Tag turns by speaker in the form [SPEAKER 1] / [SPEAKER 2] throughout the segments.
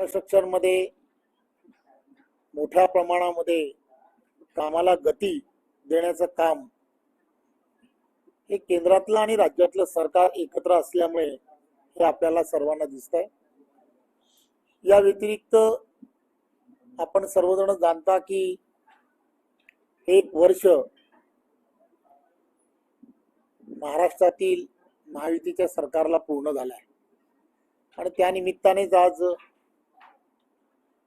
[SPEAKER 1] Infrastructure मध्ये मोठ्या प्रमाणामध्ये कामाला गती देण्याचं काम हे केंद्रातलं आणि राज्यातलं सरकार एकत्र असल्यामुळे हे आपल्याला सर्वांना दिसतंय। या व्यतिरिक्त आपण सर्वजण जाणता की 1 वर्ष महाराष्ट्रातील महायुतीच्या सरकारला पूर्ण झालं आहे आणि त्या निमित्तानेच आज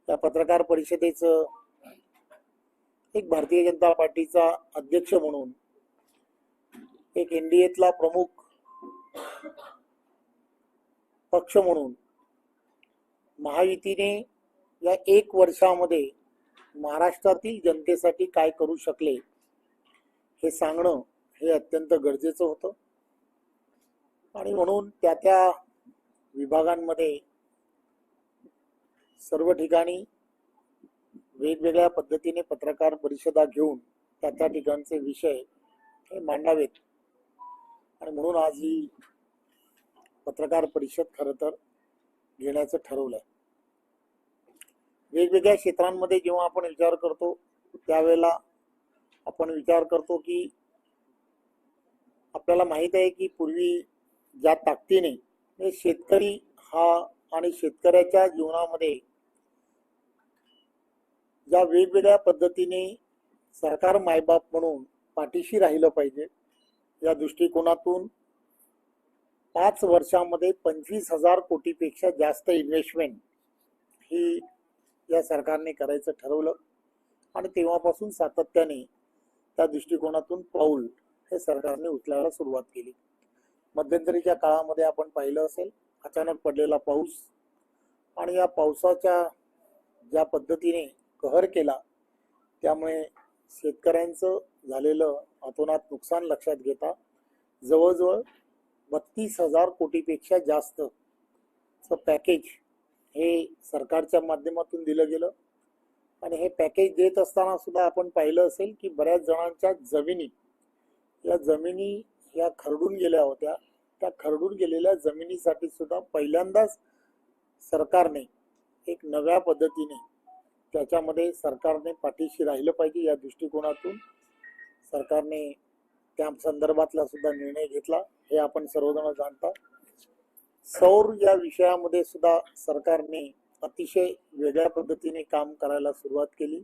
[SPEAKER 1] या पत्रकार परिषदेचं एक भारतीय जनता पार्टीचा अध्यक्ष म्हणून, एक एनडीएतला प्रमुख पक्ष म्हणून महायुतीने या 1 वर्षामध्ये महाराष्ट्रातील जनतेसाठी काय करू शकले हे सांगणं हे अत्यंत गरजेचं होतं। आणि म्हणून त्या विभागांमध्ये सर्व ठिकाणी वेगवेगळ्या पद्धतीने पत्रकार परिषदा घेऊन त्या ठिकाणचे विषय हे मांडावेत आणि म्हणून आज ही पत्रकार परिषद खरं तर घेण्याचं ठरवलंय। वेगवेगळ्या क्षेत्रांमध्ये जेव्हा आपण विचार करतो त्यावेळेला आपण विचार करतो की आपल्याला माहित आहे की पूर्वी ज्या ताकदीने शेतकरी हा आणि शेतकऱ्याच्या जीवनामध्ये ज्या वेगवेगळ्या पद्धतीने सरकार मायबाप म्हणून पाठीशी राहिलं पाहिजे, या दृष्टिकोनातून 5 वर्षामध्ये 25,000 कोटीपेक्षा जास्त इन्व्हेस्टमेंट ही या सरकारने करायचं ठरवलं आणि तेव्हापासून सातत्याने त्या दृष्टिकोनातून पाऊल हे सरकारने उचलायला सुरुवात केली। मध्यंतरीच्या काळामध्ये आपण पाहिलं असेल अचानक पडलेला पाऊस आणि या पावसाच्या ज्या पद्धतीने कहर केला त्यामुळे शेतकऱ्यांचं झालेलं अतोनात नुकसान लक्षात घेता जवळजवळ 32,000 कोटीपेक्षा जास्त पॅकेज हे सरकारच्या माध्यमातून दिलं गेलं आणि हे पॅकेज देत असताना सुद्धा आपण पाहिलं असेल की बऱ्याच जणांच्या जमिनी या खरडून गेल्या होत्या। त्या खरडून गेलेल्या जमिनीसाठी सुद्धा पहिल्यांदाच सरकारने एक नव्या पद्धतीने त्याच्यामध्ये सरकारने पाठीशी राहिलं पाहिजे या दृष्टिकोनातून सरकारने त्या संदर्भातला सुद्धा निर्णय घेतला हे आपण सर्वजण जाणता। सौर या विषयामध्ये सुद्धा सरकारने अतिशय वेगळ्या पद्धतीने काम करायला सुरुवात केली।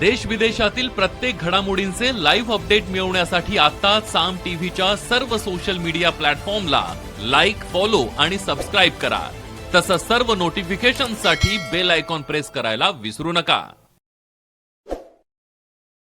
[SPEAKER 2] देश विदेशातील प्रत्येक घडामोडींचे लाईव्ह अपडेट मिळवण्यासाठी आता साम टीव्हीच्या सर्व सोशल मीडिया प्लॅटफॉर्मला लाईक, फॉलो आणि सबस्क्राईब करा। तसंच सर्व नोटिफिकेशनसाठी बेल आयकॉन प्रेस करायला विसरू नका।